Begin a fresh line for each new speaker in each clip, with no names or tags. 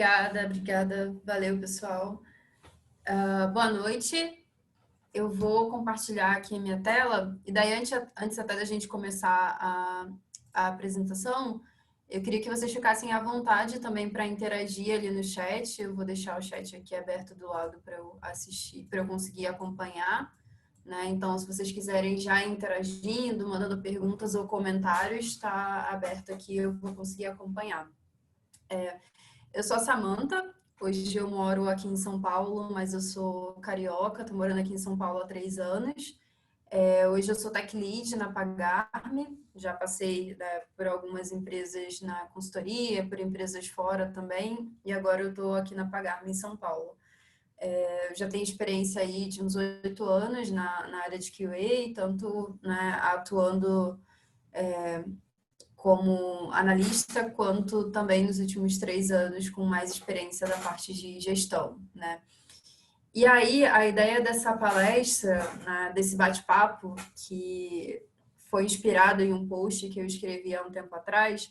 Obrigada. Valeu, pessoal. Boa noite. Eu vou compartilhar aqui a minha tela. E daí, antes até da gente começar a apresentação, eu queria que vocês ficassem à vontade também para interagir ali no chat. Eu vou deixar o chat aqui aberto do lado para eu assistir, para eu conseguir acompanhar, né? Então, se vocês quiserem já ir interagindo, mandando perguntas ou comentários, está aberto aqui, eu vou conseguir acompanhar. Eu sou a Samantha, hoje eu moro aqui em São Paulo, mas eu sou carioca, estou morando aqui em São Paulo há 3 anos. Hoje eu sou Tech Lead na Pagar.me, já passei, né, por algumas empresas na consultoria, por empresas fora também, e agora eu estou aqui na Pagar.me em São Paulo. Eu já tenho experiência aí de uns 8 anos na área de QA, tanto, né, atuando como analista, quanto também nos últimos 3 anos com mais experiência da parte de gestão, né? E aí, a ideia dessa palestra, né, desse bate-papo, que foi inspirado em um post que eu escrevi há um tempo atrás,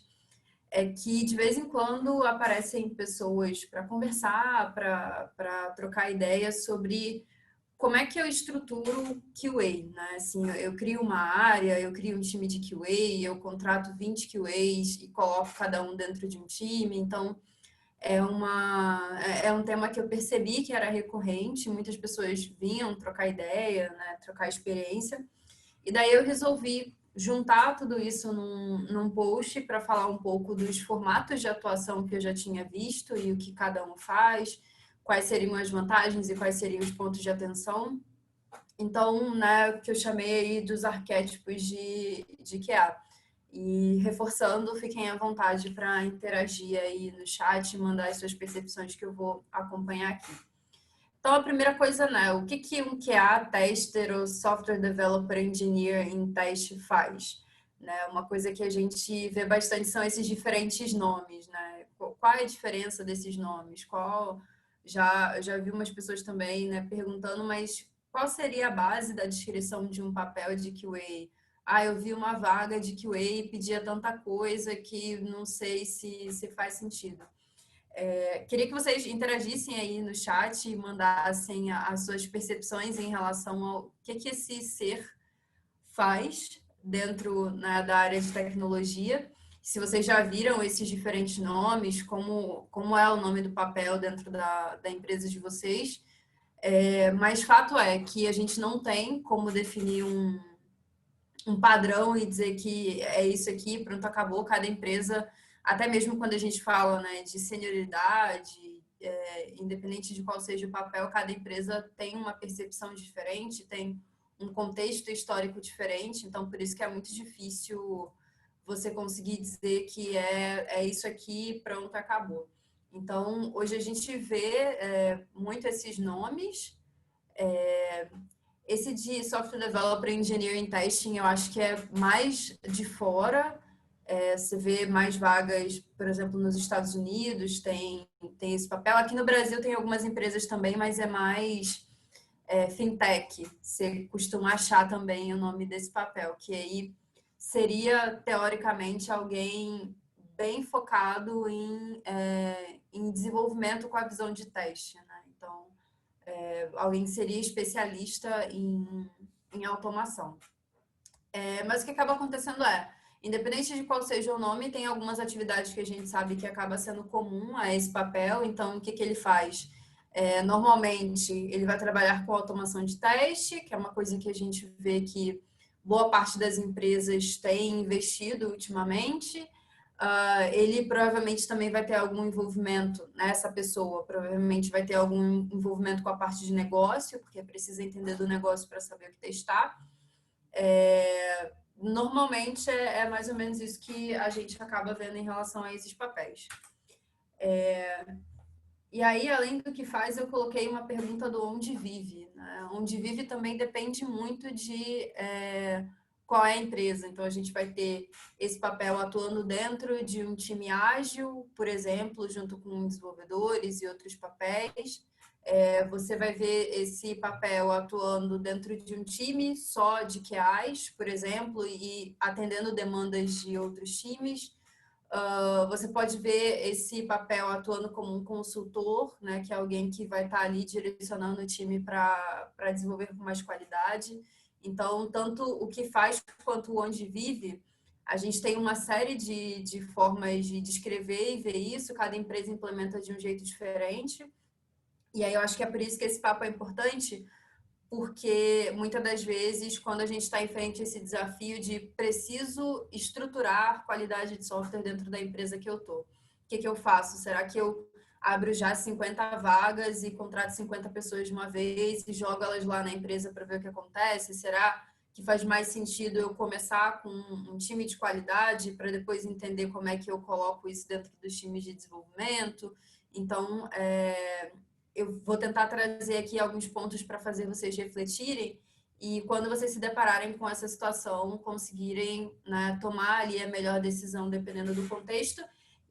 é que de vez em quando aparecem pessoas para conversar, para trocar ideias sobre como é que eu estruturo QA, né? Assim, eu crio uma área, eu crio um time de QA, eu contrato 20 QAs e coloco cada um dentro de um time. Então, é um tema que eu percebi que era recorrente, muitas pessoas vinham trocar ideia, né? Trocar experiência. E daí eu resolvi juntar tudo isso num post para falar um pouco dos formatos de atuação que eu já tinha visto e o que cada um faz, quais seriam as vantagens e quais seriam os pontos de atenção. Então, né, que eu chamei aí dos arquétipos de QA. E reforçando, fiquem à vontade para interagir aí no chat e mandar as suas percepções que eu vou acompanhar aqui. Então, a primeira coisa, né, o que um QA, tester ou Software Developer Engineer em teste faz? Né, uma coisa que a gente vê bastante são esses diferentes nomes, né? Qual é a diferença desses nomes? Já vi umas pessoas também, né, perguntando, mas qual seria a base da descrição de um papel de QA? Eu vi uma vaga de QA e pedia tanta coisa que não sei se faz sentido. Queria que vocês interagissem aí no chat e mandassem as suas percepções em relação ao que esse ser faz dentro, né, da área de tecnologia. Se vocês já viram esses diferentes nomes, como é o nome do papel dentro da empresa de vocês. Mas fato é que a gente não tem como definir um padrão e dizer que é isso aqui, pronto, acabou. Cada empresa, até mesmo quando a gente fala, né, de senioridade, independente de qual seja o papel, cada empresa tem uma percepção diferente, tem um contexto histórico diferente, então por isso que é muito difícil você conseguir dizer que é isso aqui, pronto, acabou. Então, hoje a gente vê muito esses nomes. Esse de Software Developer Engineering Testing, eu acho que é mais de fora. Você vê mais vagas, por exemplo, nos Estados Unidos, tem esse papel. Aqui no Brasil tem algumas empresas também, mas é mais fintech. Você costuma achar também o nome desse papel, que aí seria, teoricamente, alguém bem focado em desenvolvimento com a visão de teste, né? Então, alguém que seria especialista em automação. Mas o que acaba acontecendo independente de qual seja o nome, tem algumas atividades que a gente sabe que acaba sendo comum a esse papel. Então, o que ele faz? Normalmente, ele vai trabalhar com automação de teste, que é uma coisa que a gente vê que boa parte das empresas tem investido ultimamente. Ele provavelmente também vai ter algum envolvimento, né? Essa pessoa provavelmente vai ter algum envolvimento com a parte de negócio, porque precisa entender do negócio para saber o que testar. Normalmente é mais ou menos isso que a gente acaba vendo em relação a esses papéis. E aí, além do que faz, eu coloquei uma pergunta do onde vive, né? Onde vive também depende muito de qual é a empresa. Então, a gente vai ter esse papel atuando dentro de um time ágil, por exemplo, junto com desenvolvedores e outros papéis. Você vai ver esse papel atuando dentro de um time só de QAs, por exemplo, e atendendo demandas de outros times. Você pode ver esse papel atuando como um consultor, né, que é alguém que vai estar ali direcionando o time para desenvolver com mais qualidade. Então, tanto o que faz quanto o onde vive, a gente tem uma série de formas de descrever e ver isso, cada empresa implementa de um jeito diferente. E aí eu acho que é por isso que esse papo é importante, porque muitas das vezes, quando a gente está em frente a esse desafio de preciso estruturar qualidade de software dentro da empresa que eu estou, o que eu faço? Será que eu abro já 50 vagas e contrato 50 pessoas de uma vez e jogo elas lá na empresa para ver o que acontece? Será que faz mais sentido eu começar com um time de qualidade para depois entender como é que eu coloco isso dentro dos times de desenvolvimento? Então, eu vou tentar trazer aqui alguns pontos para fazer vocês refletirem e quando vocês se depararem com essa situação, conseguirem, né, tomar ali a melhor decisão dependendo do contexto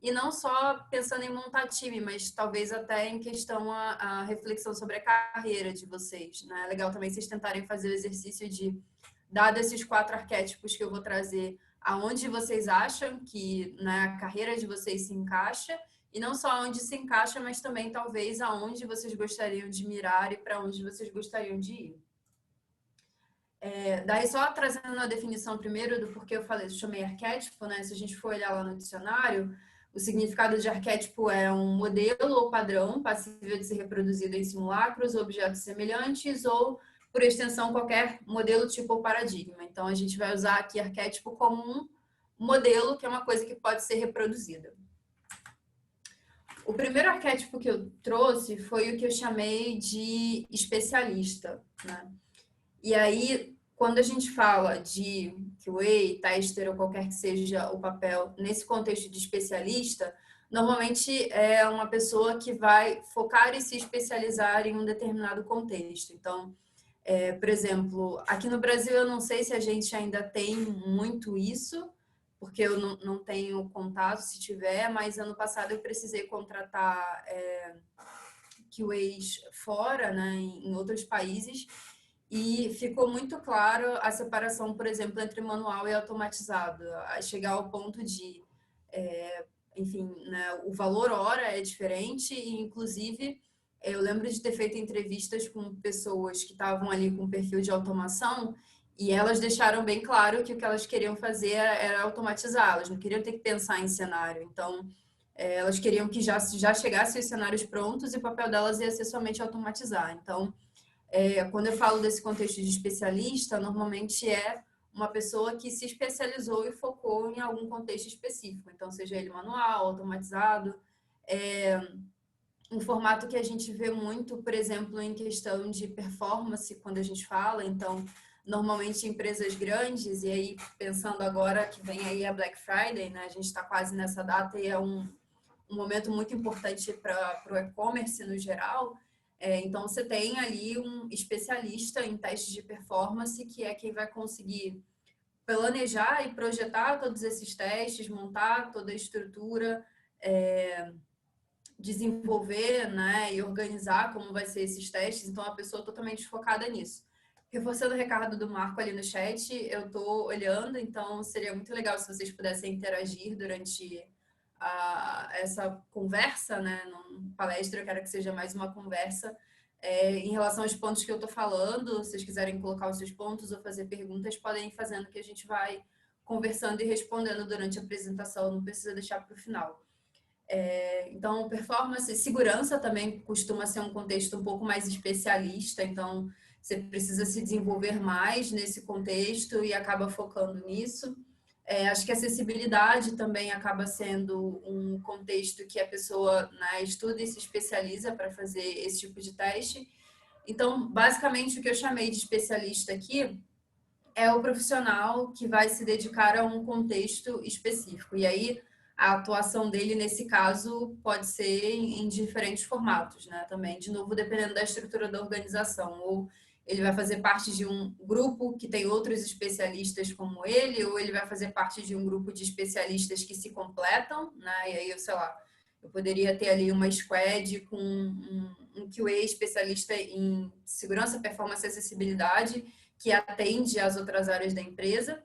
e não só pensando em montar time, mas talvez até em questão a reflexão sobre a carreira de vocês, né? É legal também vocês tentarem fazer o exercício de, dado esses 4 arquétipos que eu vou trazer, aonde vocês acham que, né, a carreira de vocês se encaixa e não só onde se encaixa, mas também talvez aonde vocês gostariam de mirar e para onde vocês gostariam de ir. Daí só trazendo a definição primeiro do porquê eu falei, chamei arquétipo, né? Se a gente for olhar lá no dicionário, o significado de arquétipo é um modelo ou padrão passível de ser reproduzido em simulacros, objetos semelhantes ou, por extensão, qualquer modelo, tipo ou paradigma. Então, a gente vai usar aqui arquétipo como um modelo, que é uma coisa que pode ser reproduzida. O primeiro arquétipo que eu trouxe foi o que eu chamei de especialista, né? E aí, quando a gente fala de QA, tester ou qualquer que seja o papel nesse contexto de especialista, normalmente é uma pessoa que vai focar e se especializar em um determinado contexto. Então, por exemplo, aqui no Brasil eu não sei se a gente ainda tem muito isso, porque eu não tenho contato, se tiver, mas ano passado eu precisei contratar QAs fora, né, em outros países, e ficou muito claro a separação, por exemplo, entre manual e automatizado, a chegar ao ponto de, enfim, né, o valor hora é diferente e, inclusive, eu lembro de ter feito entrevistas com pessoas que estavam ali com perfil de automação e elas deixaram bem claro que o que elas queriam fazer era automatizar, elas não queriam ter que pensar em cenário. Então, elas queriam que já chegassem os cenários prontos e o papel delas ia ser somente automatizar. Então, quando eu falo desse contexto de especialista, normalmente é uma pessoa que se especializou e focou em algum contexto específico. Então, seja ele manual, automatizado. Um formato que a gente vê muito, por exemplo, em questão de performance, quando a gente fala. Então, normalmente empresas grandes, e aí pensando agora que vem aí a Black Friday, né? A gente está quase nessa data e é um momento muito importante para o e-commerce no geral. Então, você tem ali um especialista em testes de performance, que é quem vai conseguir planejar e projetar todos esses testes, montar toda a estrutura, desenvolver, né, e organizar como vai ser esses testes. Então, a pessoa totalmente focada nisso. Reforçando o recado do Marco ali no chat, eu estou olhando, então seria muito legal se vocês pudessem interagir durante essa conversa, né? Numa palestra, eu quero que seja mais uma conversa em relação aos pontos que eu estou falando. Se vocês quiserem colocar os seus pontos ou fazer perguntas, podem ir fazendo que a gente vai conversando e respondendo durante a apresentação, não precisa deixar para o final. Então, performance, segurança também costuma ser um contexto um pouco mais especialista, então você precisa se desenvolver mais nesse contexto e acaba focando nisso. Acho que acessibilidade também acaba sendo um contexto que a pessoa, né, estuda e se especializa para fazer esse tipo de teste. Então, basicamente, o que eu chamei de especialista aqui é o profissional que vai se dedicar a um contexto específico. E aí, a atuação dele, nesse caso, pode ser em diferentes formatos, né? Também, de novo, dependendo da estrutura da organização. Ou ele vai fazer parte de um grupo que tem outros especialistas como ele, ou ele vai fazer parte de um grupo de especialistas que se completam, né? E aí, sei lá, eu poderia ter ali uma squad com um QA especialista em segurança, performance e acessibilidade, que atende às outras áreas da empresa,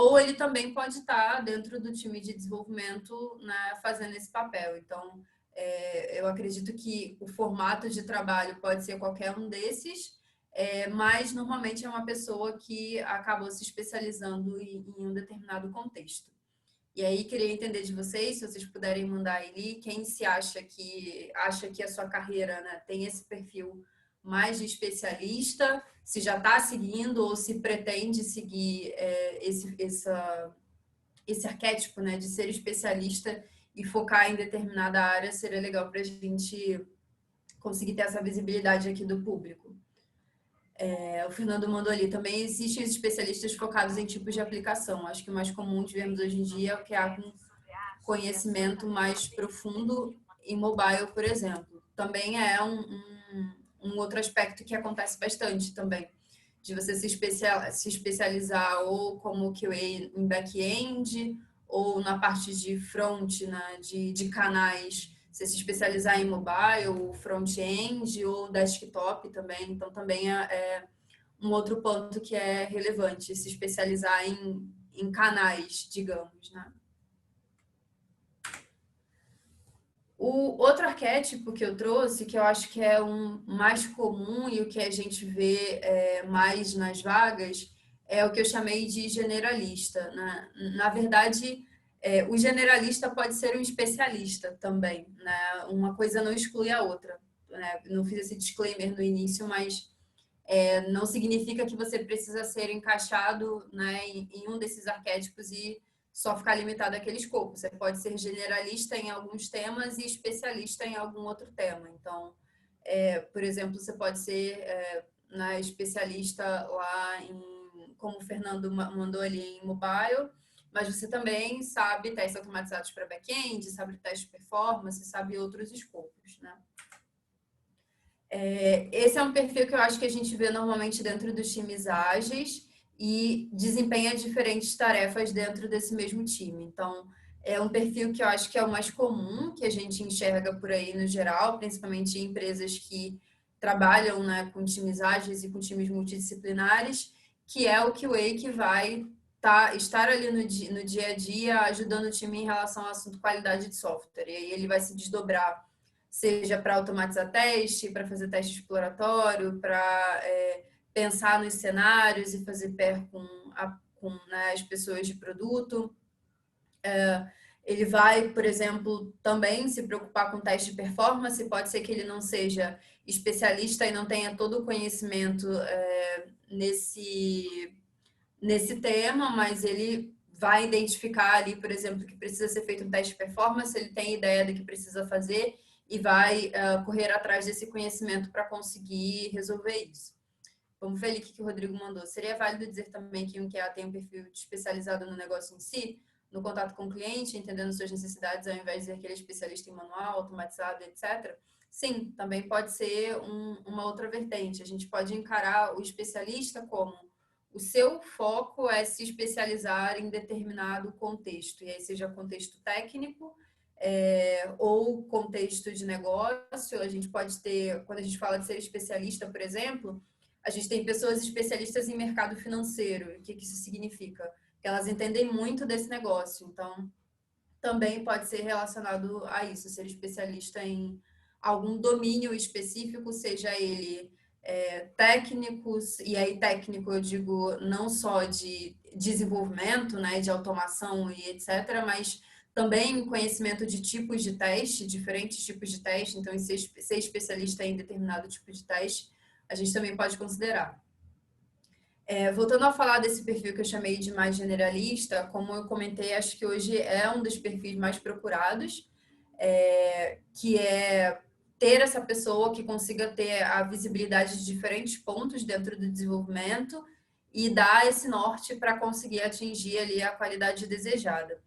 ou ele também pode estar dentro do time de desenvolvimento, né, fazendo esse papel. Então, eu acredito que o formato de trabalho pode ser qualquer um desses, mas normalmente é uma pessoa que acabou se especializando em um determinado contexto. E aí, queria entender de vocês, se vocês puderem mandar aí, quem se acha que a sua carreira, né, tem esse perfil mais de especialista, se já está seguindo ou se pretende seguir esse arquétipo, né, de ser especialista e focar em determinada área, seria legal para a gente conseguir ter essa visibilidade aqui do público. O Fernando mandou ali, também existem especialistas focados em tipos de aplicação. Acho que o mais comum de vermos hoje em dia é o que há com conhecimento mais profundo em mobile, por exemplo. Também é um outro aspecto que acontece bastante também, de você se especializar ou como QA em back-end, ou na parte de front, né, de canais, você se especializar em mobile, front-end ou desktop também. Então, também é um outro ponto que é relevante, se especializar em canais, digamos, né? O outro arquétipo que eu trouxe, que eu acho que é um mais comum e o que a gente vê mais nas vagas, é o que eu chamei de generalista, né? Na verdade, o generalista pode ser um especialista também, né? Uma coisa não exclui a outra, né? Não fiz esse disclaimer no início, mas não significa que você precisa ser encaixado, né, em um desses arquétipos e só ficar limitado àquele escopo. Você pode ser generalista em alguns temas e especialista em algum outro tema. Então, por exemplo, você pode ser né, especialista lá como o Fernando mandou ali, em mobile, mas você também sabe testes automatizados para back-end, sabe testes de performance, sabe outros escopos, né? Esse é um perfil que eu acho que a gente vê normalmente dentro dos times ágeis e desempenha diferentes tarefas dentro desse mesmo time. Então, é um perfil que eu acho que é o mais comum, que a gente enxerga por aí no geral, principalmente em empresas que trabalham, né, com times ágeis e com times multidisciplinares, que é o QA que vai estar ali no dia a dia ajudando o time em relação ao assunto qualidade de software. E aí ele vai se desdobrar, seja para automatizar teste, para fazer teste exploratório, para pensar nos cenários e fazer pair com né, as pessoas de produto. Ele vai, por exemplo, também se preocupar com teste de performance. Pode ser que ele não seja especialista e não tenha todo o conhecimento nesse tema, mas ele vai identificar ali, por exemplo, que precisa ser feito um teste de performance, ele tem ideia do que precisa fazer e vai correr atrás desse conhecimento para conseguir resolver isso. Vamos ver ali o que o Rodrigo mandou. Seria válido dizer também que um QA tem um perfil especializado no negócio em si, no contato com o cliente, entendendo suas necessidades, ao invés de dizer que ele é especialista em manual, automatizado, etc. Sim, também pode ser uma outra vertente. A gente pode encarar o especialista como o seu foco é se especializar em determinado contexto, e aí seja contexto técnico ou contexto de negócio. A gente pode ter, quando a gente fala de ser especialista, por exemplo, a gente tem pessoas especialistas em mercado financeiro. O que isso significa? Que elas entendem muito desse negócio. Então, também pode ser relacionado a isso, ser especialista em algum domínio específico, seja ele técnicos, e aí técnico eu digo não só de desenvolvimento, né, de automação e etc., mas também conhecimento de tipos de teste, diferentes tipos de teste. Então, ser especialista em determinado tipo de teste, a gente também pode considerar. Voltando a falar desse perfil que eu chamei de mais generalista, como eu comentei, acho que hoje é um dos perfis mais procurados, que é ter essa pessoa que consiga ter a visibilidade de diferentes pontos dentro do desenvolvimento e dar esse norte para conseguir atingir ali a qualidade desejada.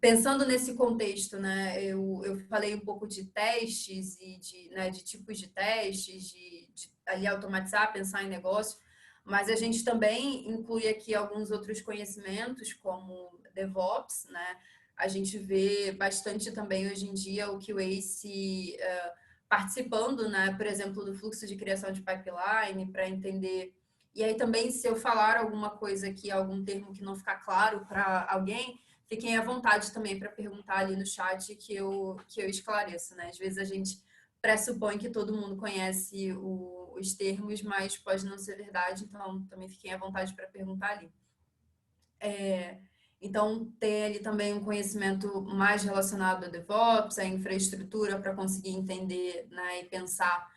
Pensando nesse contexto, né, eu falei um pouco de testes e de tipos de testes, de ali automatizar, pensar em negócio, mas a gente também inclui aqui alguns outros conhecimentos, como DevOps, né? A gente vê bastante também hoje em dia o QA participando, né, por exemplo, do fluxo de criação de pipeline, para entender E aí também, se eu falar alguma coisa aqui, algum termo que não ficar claro para alguém, fiquem à vontade também para perguntar ali no chat que eu esclareço, né? Às vezes a gente pressupõe que todo mundo conhece os termos, mas pode não ser verdade, então também fiquem à vontade para perguntar ali. Então, tem ali também um conhecimento mais relacionado a DevOps, a infraestrutura, para conseguir entender, né, e pensar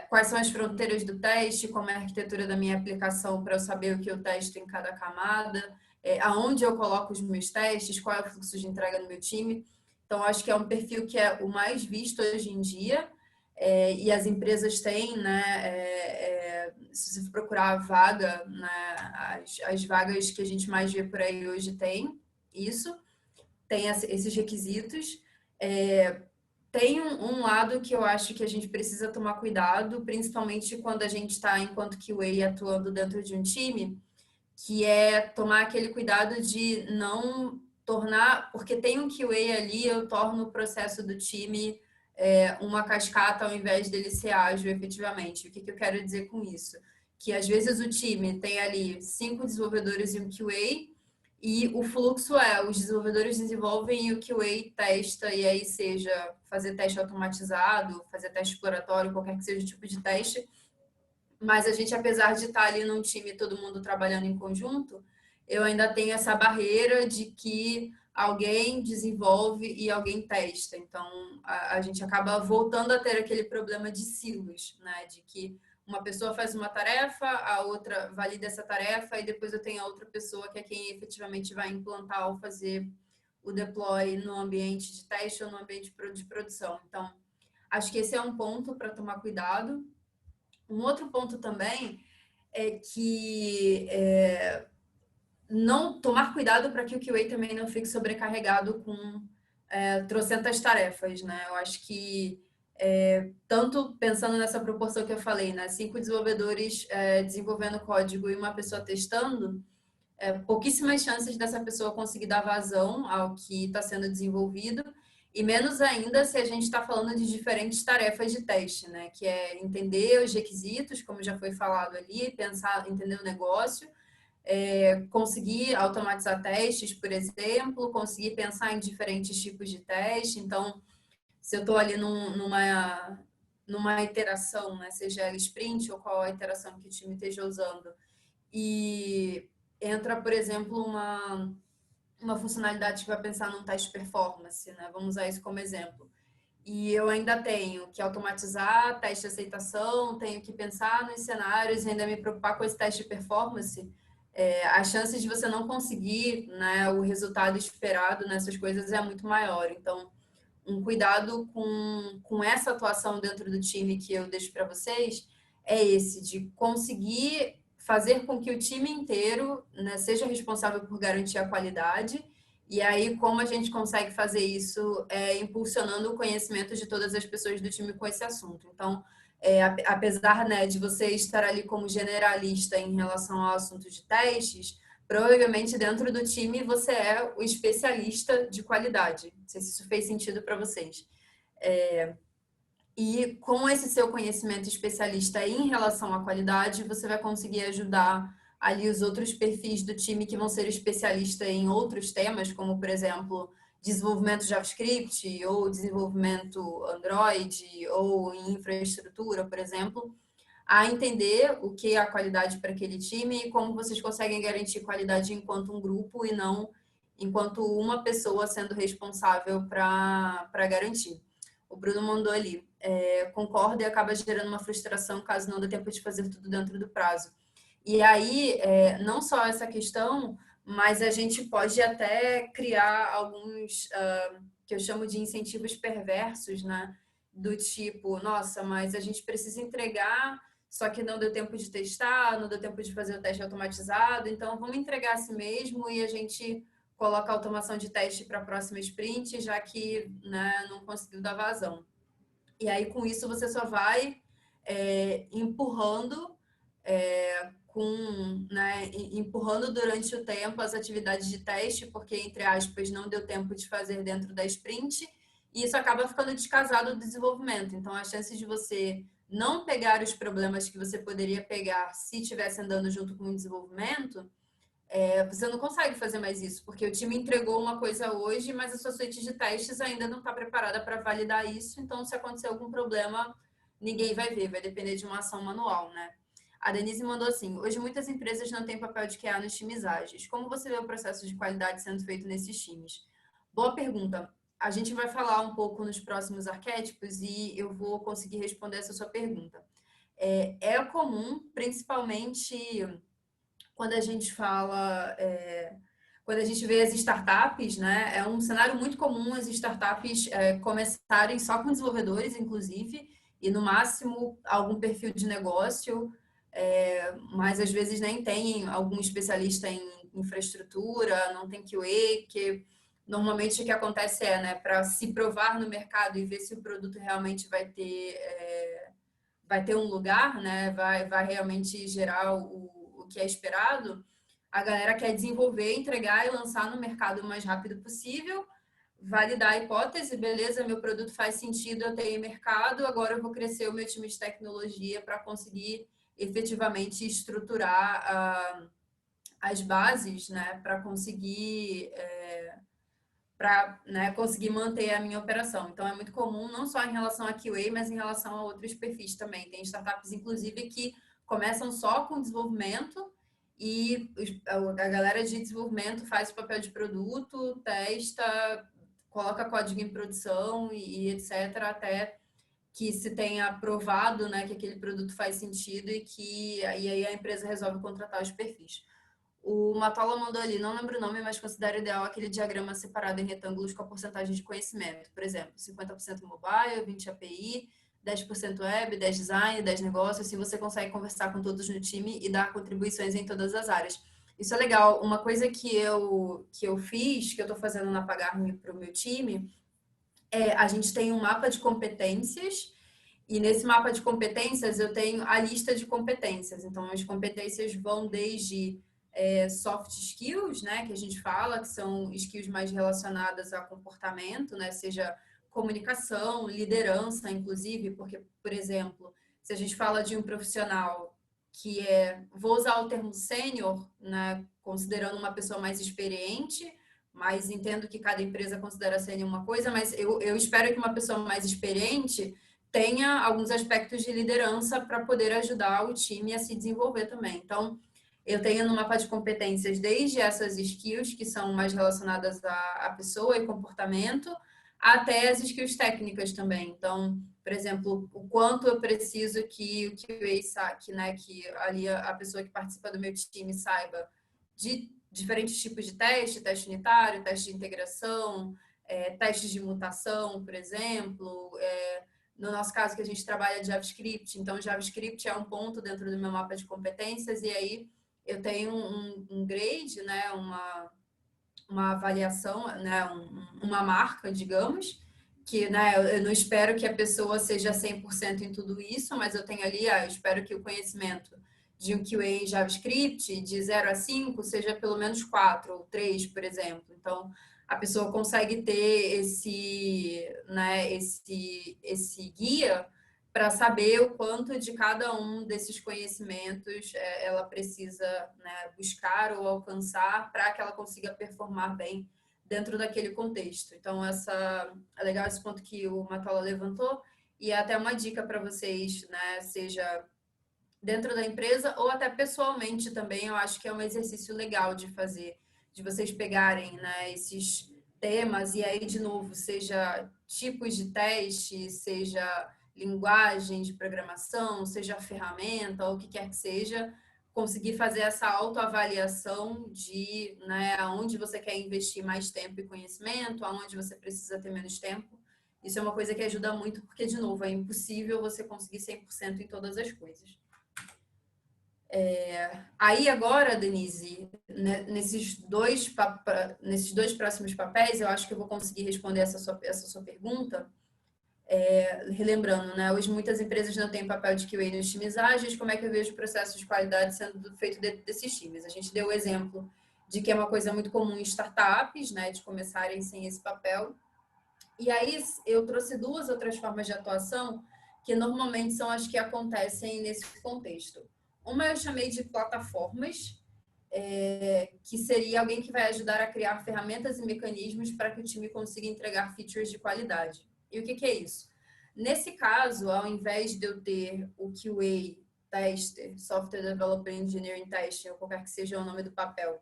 quais são as fronteiras do teste, como é a arquitetura da minha aplicação para eu saber o que eu testo em cada camada, aonde eu coloco os meus testes, qual é o fluxo de entrega no meu time. Então, acho que é um perfil que é o mais visto hoje em dia, e as empresas têm, né, se você for procurar a vaga, né, as vagas que a gente mais vê por aí hoje tem isso, tem esses requisitos. Tem um lado que eu acho que a gente precisa tomar cuidado, principalmente quando a gente está, enquanto QA, atuando dentro de um time, que é tomar aquele cuidado de não tornar, porque tem um QA ali, eu torno o processo do time uma cascata ao invés dele ser ágil efetivamente. O que eu quero dizer com isso? Que às vezes o time tem ali 5 desenvolvedores e um QA, e o fluxo os desenvolvedores desenvolvem e o QA testa, e aí seja fazer teste automatizado, fazer teste exploratório, qualquer que seja o tipo de teste, mas a gente, apesar de estar ali num time, todo mundo trabalhando em conjunto, eu ainda tenho essa barreira de que alguém desenvolve e alguém testa. Então, a gente acaba voltando a ter aquele problema de silos, né? De que uma pessoa faz uma tarefa, a outra valida essa tarefa e depois eu tenho a outra pessoa que é quem efetivamente vai implantar ou fazer o deploy no ambiente de teste ou no ambiente de produção. Então, acho que esse é um ponto para tomar cuidado. Um outro ponto também é que não tomar cuidado para que o QA também não fique sobrecarregado com trocentas tarefas, né? Eu acho que tanto pensando nessa proporção que eu falei, né? 5 desenvolvedores desenvolvendo código e uma pessoa testando, pouquíssimas chances dessa pessoa conseguir dar vazão ao que está sendo desenvolvido, e menos ainda se a gente está falando de diferentes tarefas de teste, né? Que é entender os requisitos, como já foi falado ali, pensar, entender o negócio, conseguir automatizar testes, por exemplo, conseguir pensar em diferentes tipos de teste. Então, se eu estou ali numa iteração, né? Seja ela sprint ou qual a iteração que o time esteja usando, e entra, por exemplo, uma funcionalidade que vai pensar num teste performance, né? Vamos usar isso como exemplo. E eu ainda tenho que automatizar teste de aceitação, tenho que pensar nos cenários e ainda me preocupar com esse teste de performance. A chance de você não conseguir, né, o resultado esperado nessas coisas é muito maior. Então, um cuidado com essa atuação dentro do time que eu deixo para vocês é esse, de conseguir fazer com que o time inteiro, né, seja responsável por garantir a qualidade. E aí, como a gente consegue fazer isso impulsionando o conhecimento de todas as pessoas do time com esse assunto. Então, apesar, né, de você estar ali como generalista em relação ao assunto de testes, provavelmente dentro do time você é o especialista de qualidade. Não sei se isso fez sentido para vocês. E com esse seu conhecimento especialista em relação à qualidade, você vai conseguir ajudar ali os outros perfis do time que vão ser especialistas em outros temas, como, por exemplo, desenvolvimento JavaScript ou desenvolvimento Android ou em infraestrutura, por exemplo, a entender o que é a qualidade para aquele time e como vocês conseguem garantir qualidade enquanto um grupo e não enquanto uma pessoa sendo responsável para garantir. O Bruno mandou ali, concorda e acaba gerando uma frustração caso não dê tempo de fazer tudo dentro do prazo. E aí, não só essa questão, mas a gente pode até criar alguns, que eu chamo de incentivos perversos, né? Do tipo, nossa, mas a gente precisa entregar, só que não deu tempo de testar, não deu tempo de fazer o teste automatizado, então vamos entregar assim mesmo e a gente coloca a automação de teste para a próxima sprint, já que, né, não conseguiu dar vazão. E aí, com isso, você só vai empurrando empurrando durante o tempo as atividades de teste, porque, entre aspas, não deu tempo de fazer dentro da sprint, e isso acaba ficando descasado do desenvolvimento. Então, a chance de você não pegar os problemas que você poderia pegar se estivesse andando junto com o desenvolvimento, você não consegue fazer mais isso, porque o time entregou uma coisa hoje, mas a sua suíte de testes ainda não está preparada para validar isso, então se acontecer algum problema, ninguém vai ver, vai depender de uma ação manual, né? A Denise mandou assim, hoje muitas empresas não têm papel de QA nos times ágeis. Como você vê o processo de qualidade sendo feito nesses times? Boa pergunta. A gente vai falar um pouco nos próximos arquétipos e eu vou conseguir responder essa sua pergunta. É comum, principalmente quando a gente fala, quando a gente vê as startups, né? É um cenário muito comum as startups começarem só com desenvolvedores, inclusive, e no máximo algum perfil de negócio, mas às vezes nem tem algum especialista em infraestrutura, não tem QA, que normalmente o que acontece né, para se provar no mercado e ver se o produto realmente vai ter um lugar, né, vai realmente gerar o que é esperado, a galera quer desenvolver, entregar e lançar no mercado o mais rápido possível, validar a hipótese, beleza, meu produto faz sentido, eu tenho mercado, agora eu vou crescer o meu time de tecnologia para conseguir efetivamente estruturar as bases, né, para conseguir conseguir manter a minha operação. Então, é muito comum, não só em relação a QA, mas em relação a outros perfis também. Tem startups, inclusive, que começam só com desenvolvimento e a galera de desenvolvimento faz o papel de produto, testa, coloca código em produção e etc., até que se tenha provado, né, que aquele produto faz sentido e aí a empresa resolve contratar os perfis. O Matola mandou ali, não lembro o nome, mas considero ideal aquele diagrama separado em retângulos com a porcentagem de conhecimento. Por exemplo, 50% mobile, 20% API, 10% web, 10% design, 10% negócio. Assim você consegue conversar com todos no time e dar contribuições em todas as áreas. Isso é legal. Uma coisa que eu fiz, que eu estou fazendo na Pagar.me para o meu time, a gente tem um mapa de competências e nesse mapa de competências eu tenho a lista de competências. Então, as competências vão desde soft skills, né, que a gente fala, que são skills mais relacionadas a comportamento, né, seja comunicação, liderança, inclusive, porque, por exemplo, se a gente fala de um profissional que vou usar o termo sênior, né, considerando uma pessoa mais experiente, mas entendo que cada empresa considera sênior uma coisa, mas eu espero que uma pessoa mais experiente tenha alguns aspectos de liderança para poder ajudar o time a se desenvolver também. Então, eu tenho no mapa de competências desde essas skills que são mais relacionadas à pessoa e comportamento, até as skills técnicas também. Então, por exemplo, o quanto eu preciso que o QA, que ali a pessoa que participa do meu time saiba de diferentes tipos de teste unitário, teste de integração, testes de mutação, por exemplo. No nosso caso, que a gente trabalha de JavaScript, então JavaScript é um ponto dentro do meu mapa de competências, e aí eu tenho um grade, né, uma avaliação, né, uma marca, digamos, que né, eu não espero que a pessoa seja 100% em tudo isso, mas eu tenho ali, eu espero que o conhecimento de um QA em JavaScript, de 0 a 5, seja pelo menos 4 ou 3, por exemplo. Então, a pessoa consegue ter esse guia para saber o quanto de cada um desses conhecimentos ela precisa, né, buscar ou alcançar para que ela consiga performar bem dentro daquele contexto. Então, é legal esse ponto que o Matola levantou, e é até uma dica para vocês, né, seja dentro da empresa ou até pessoalmente também, eu acho que é um exercício legal de fazer, de vocês pegarem, né, esses temas e aí, de novo, seja tipos de teste, seja linguagem de programação, seja ferramenta, ou o que quer que seja, conseguir fazer essa autoavaliação de, né, aonde você quer investir mais tempo e conhecimento, aonde você precisa ter menos tempo. Isso é uma coisa que ajuda muito, porque, de novo, é impossível você conseguir 100% em todas as coisas. Aí agora, Denise, né, nesses dois próximos papéis, eu acho que eu vou conseguir responder essa sua pergunta. Relembrando, né, hoje muitas empresas não têm papel de QA nos times ágeis, como é que eu vejo o processo de qualidade sendo feito dentro desses times? A gente deu o exemplo de que é uma coisa muito comum em startups, né, de começarem sem esse papel. E aí eu trouxe duas outras formas de atuação que normalmente são as que acontecem nesse contexto. Uma eu chamei de plataformas, que seria alguém que vai ajudar a criar ferramentas e mecanismos para que o time consiga entregar features de qualidade. E o que é isso? Nesse caso, ao invés de eu ter o QA, tester, Software Developer Engineering Testing, ou qualquer que seja o nome do papel,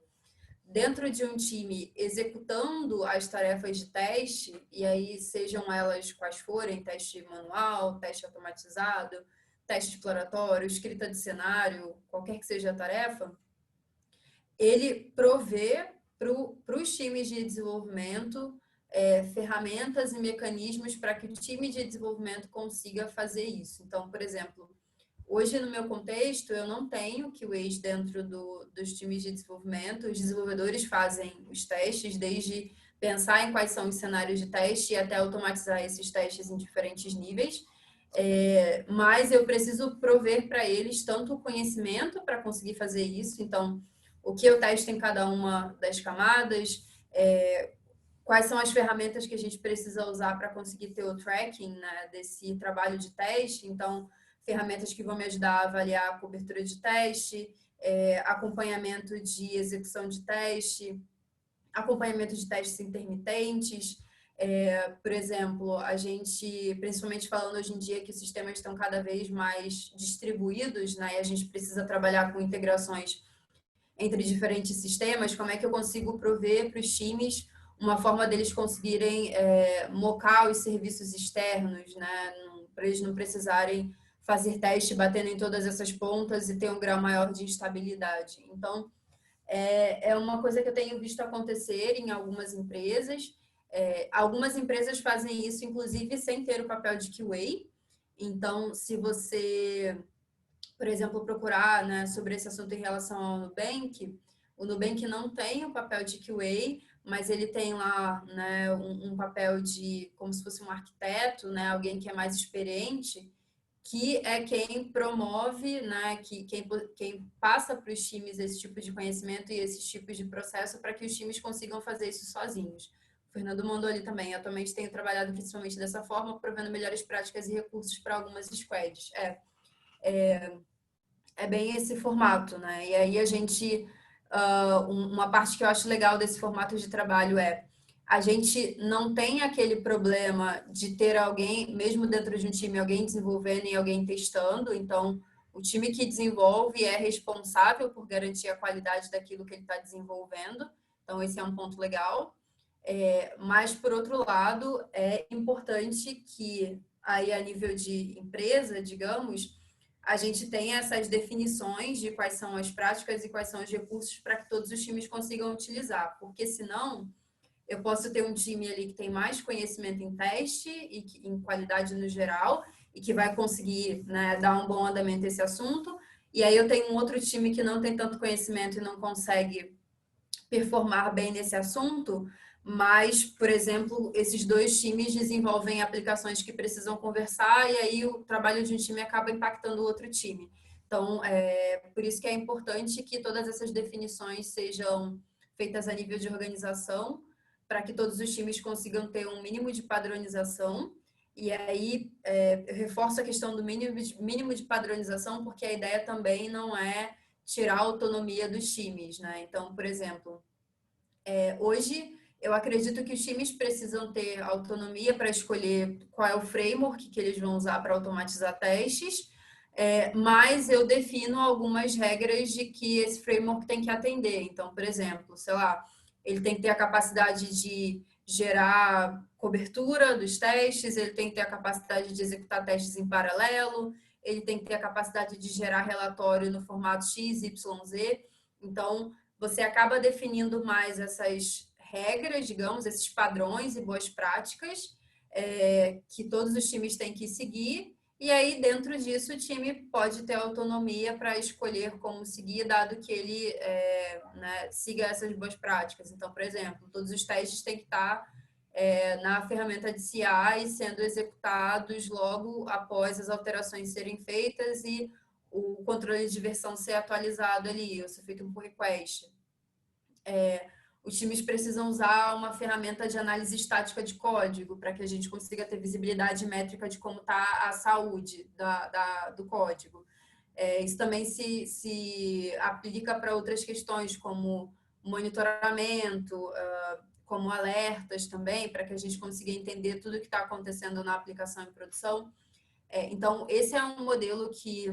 dentro de um time executando as tarefas de teste, e aí sejam elas quais forem, teste manual, teste automatizado, teste exploratório, escrita de cenário, qualquer que seja a tarefa, ele provê para os times de desenvolvimento ferramentas e mecanismos para que o time de desenvolvimento consiga fazer isso. Então, por exemplo, hoje no meu contexto, eu não tenho QAs dentro dos times de desenvolvimento. Os desenvolvedores fazem os testes, desde pensar em quais são os cenários de teste e até automatizar esses testes em diferentes níveis. Mas eu preciso prover para eles tanto o conhecimento para conseguir fazer isso. Então, o que eu testo em cada uma das camadas, quais são as ferramentas que a gente precisa usar para conseguir ter o tracking, né, desse trabalho de teste. Então, ferramentas que vão me ajudar a avaliar a cobertura de teste, acompanhamento de execução de teste, acompanhamento de testes intermitentes. Por exemplo, a gente, principalmente falando hoje em dia que os sistemas estão cada vez mais distribuídos, né, e a gente precisa trabalhar com integrações entre diferentes sistemas, como é que eu consigo prover para os times uma forma deles conseguirem mocar os serviços externos, né, para eles não precisarem fazer teste batendo em todas essas pontas e ter um grau maior de instabilidade. Então, é uma coisa que eu tenho visto acontecer em algumas empresas. Algumas empresas fazem isso, inclusive, sem ter o papel de QA. Então, se você, por exemplo, procurar, né, sobre esse assunto em relação ao Nubank, o Nubank não tem o papel de QA, mas ele tem lá, né, um papel de como se fosse um arquiteto, né, alguém que é mais experiente, que é quem promove, né, quem passa para os times esse tipo de conhecimento e esses tipos de processo para que os times consigam fazer isso sozinhos. O Fernando mandou ali também. Atualmente tenho trabalhado principalmente dessa forma, provendo melhores práticas e recursos para algumas squads. É bem esse formato, né? E aí a gente, uma parte que eu acho legal desse formato de trabalho a gente não tem aquele problema de ter alguém, mesmo dentro de um time, alguém desenvolvendo e alguém testando. Então, o time que desenvolve é responsável por garantir a qualidade daquilo que ele está desenvolvendo. Então, esse é um ponto legal. Mas, por outro lado, é importante que, aí a nível de empresa, digamos, a gente tenha essas definições de quais são as práticas e quais são os recursos para que todos os times consigam utilizar. Porque, senão, eu posso ter um time ali que tem mais conhecimento em teste e em qualidade no geral e que vai conseguir, né, dar um bom andamento a esse assunto. E aí eu tenho um outro time que não tem tanto conhecimento e não consegue performar bem nesse assunto, mas, por exemplo, esses dois times desenvolvem aplicações que precisam conversar e aí o trabalho de um time acaba impactando o outro time. Então, por isso que é importante que todas essas definições sejam feitas a nível de organização, para que todos os times consigam ter um mínimo de padronização. E aí, eu reforço a questão do mínimo de padronização, porque a ideia também não é tirar a autonomia dos times, né? Então, por exemplo, hoje eu acredito que os times precisam ter autonomia para escolher qual é o framework que eles vão usar para automatizar testes, mas eu defino algumas regras de que esse framework tem que atender. Então, por exemplo, sei lá, ele tem que ter a capacidade de gerar cobertura dos testes, ele tem que ter a capacidade de executar testes em paralelo, ele tem que ter a capacidade de gerar relatório no formato X, Y, Z. Então, você acaba definindo mais essas regras, digamos, esses padrões e boas práticas que todos os times têm que seguir. E aí, dentro disso, o time pode ter autonomia para escolher como seguir, dado que ele né, siga essas boas práticas. Então, por exemplo, todos os testes têm que estar na ferramenta de CI sendo executados logo após as alterações serem feitas e o controle de versão ser atualizado ali, ou ser feito um pull request. os times precisam usar uma ferramenta de análise estática de código para que a gente consiga ter visibilidade métrica de como está a saúde do código. Isso também se aplica para outras questões, como monitoramento, como alertas também, para que a gente consiga entender tudo o que está acontecendo na aplicação em produção. Então, esse é um modelo que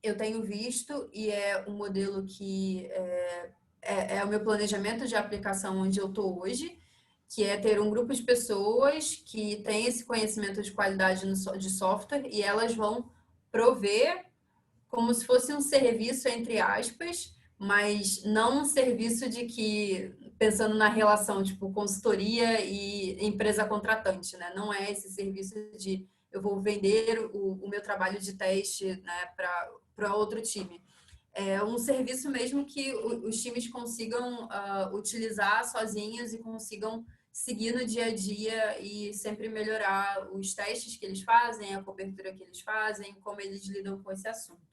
eu tenho visto e é um modelo que é o meu planejamento de aplicação onde eu estou hoje, que é ter um grupo de pessoas que tem esse conhecimento de qualidade de software e elas vão prover como se fosse um serviço, entre aspas, mas não um serviço de que, pensando na relação, tipo, consultoria e empresa contratante, né? Não é esse serviço de eu vou vender o meu trabalho de teste, né, para outro time. É um serviço mesmo que os times consigam utilizar sozinhos e consigam seguir no dia a dia e sempre melhorar os testes que eles fazem, a cobertura que eles fazem, como eles lidam com esse assunto.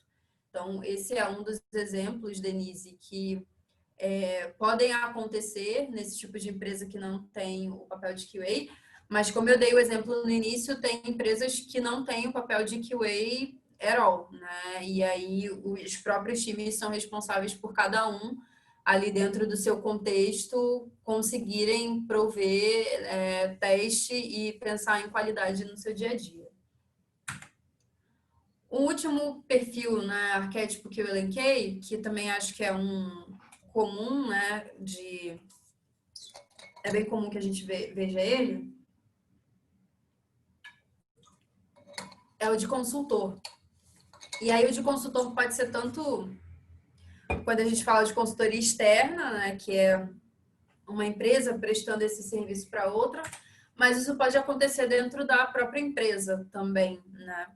Então, esse é um dos exemplos, Denise, que podem acontecer nesse tipo de empresa que não tem o papel de QA, mas como eu dei o exemplo no início, tem empresas que não têm o papel de QA at all, né? E aí os próprios times são responsáveis por cada um ali dentro do seu contexto conseguirem prover teste e pensar em qualidade no seu dia a dia. O último perfil, né, arquétipo que eu elenquei, que também acho que é um comum, né, é bem comum que a gente veja ele, é o de consultor. E aí o de consultor pode ser tanto quando a gente fala de consultoria externa, né, que é uma empresa prestando esse serviço para outra, mas isso pode acontecer dentro da própria empresa também, né?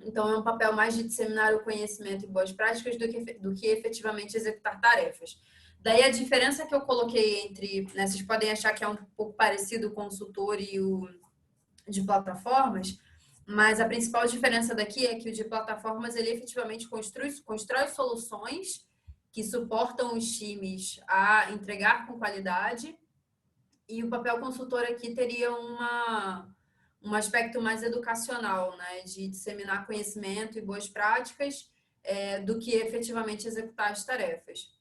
Então, é um papel mais de disseminar o conhecimento e boas práticas do que efetivamente executar tarefas. Daí, a diferença que eu coloquei entre, né, vocês podem achar que é um pouco parecido o consultor e o de plataformas, mas a principal diferença daqui é que o de plataformas, ele efetivamente constrói soluções que suportam os times a entregar com qualidade, e o papel consultor aqui teria um aspecto mais educacional, né, de disseminar conhecimento e boas práticas, do que efetivamente executar as tarefas.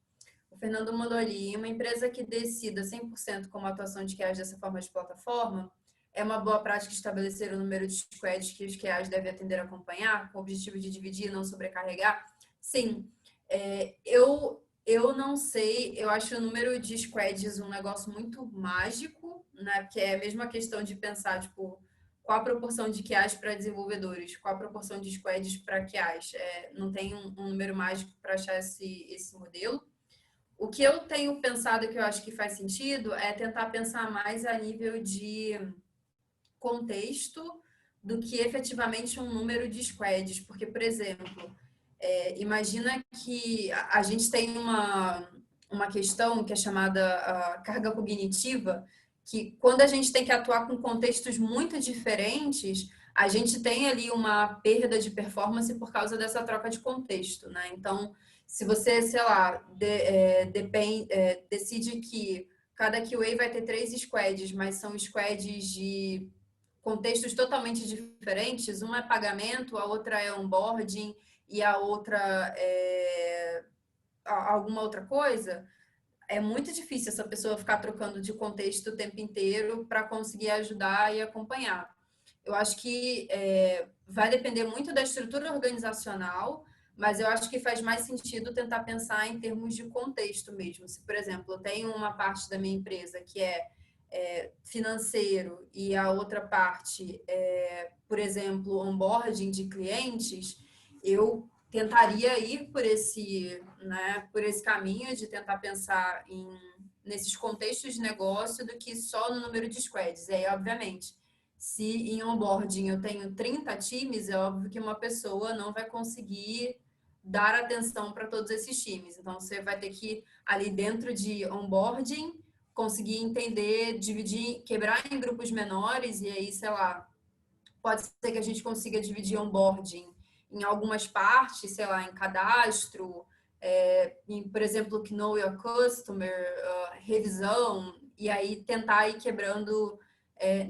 O Fernando mandou ali, uma empresa que decida 100% como a atuação de QAs dessa forma de plataforma, é uma boa prática estabelecer o número de squads que os QAs devem atender a acompanhar, com o objetivo de dividir e não sobrecarregar? Sim. Eu não sei, eu acho o número de squads um negócio muito mágico, né? Porque é a mesma questão de pensar, tipo, qual a proporção de QAs para desenvolvedores, qual a proporção de squads para QAs. Não tem um número mágico para achar esse modelo. O que eu tenho pensado que eu acho que faz sentido é tentar pensar mais a nível de contexto do que efetivamente um número de squads, porque, por exemplo, imagina que a gente tem uma questão que é chamada carga cognitiva, que quando a gente tem que atuar com contextos muito diferentes, a gente tem ali uma perda de performance por causa dessa troca de contexto, né? Então, se você, sei lá, decide que cada QA vai ter 3 squads, mas são squads de contextos totalmente diferentes, uma é pagamento, a outra é onboarding e a outra é alguma outra coisa, é muito difícil essa pessoa ficar trocando de contexto o tempo inteiro para conseguir ajudar e acompanhar. Eu acho que vai depender muito da estrutura organizacional, mas eu acho que faz mais sentido tentar pensar em termos de contexto mesmo. Se, por exemplo, eu tenho uma parte da minha empresa que é financeiro e a outra parte por exemplo, onboarding de clientes, eu tentaria ir por esse caminho de tentar pensar nesses contextos de negócio do que só no número de squads. E aí, obviamente, se em onboarding eu tenho 30 times, é óbvio que uma pessoa não vai conseguir dar atenção para todos esses times. Então, você vai ter que, ali dentro de onboarding, conseguir entender, dividir, quebrar em grupos menores e aí, sei lá, pode ser que a gente consiga dividir onboarding em algumas partes, sei lá, em cadastro, por exemplo, que Know Your Customer, revisão, e aí tentar ir quebrando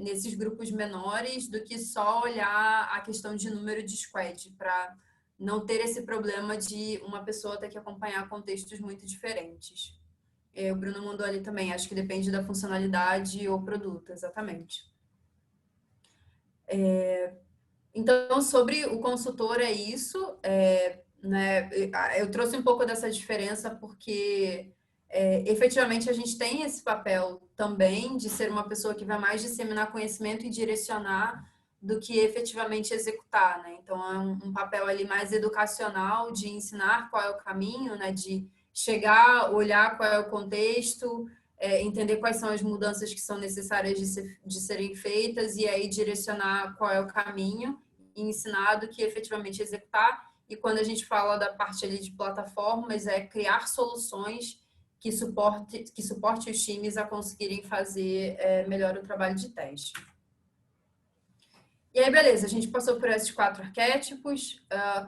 nesses grupos menores do que só olhar a questão de número de squad, para não ter esse problema de uma pessoa ter que acompanhar contextos muito diferentes. O Bruno mandou ali também, acho que depende da funcionalidade ou produto, exatamente. Então, sobre o consultor é isso, né? Eu trouxe um pouco dessa diferença porque efetivamente a gente tem esse papel também de ser uma pessoa que vai mais disseminar conhecimento e direcionar do que efetivamente executar, né? Então é um papel ali mais educacional de ensinar qual é o caminho, né? De chegar, olhar qual é o contexto, entender quais são as mudanças que são necessárias de serem feitas e aí direcionar qual é o caminho e ensinar do que efetivamente executar. E quando a gente fala da parte ali de plataformas, é criar soluções que suporte os times a conseguirem fazer melhor o trabalho de teste. E aí, beleza, a gente passou por esses 4 arquétipos.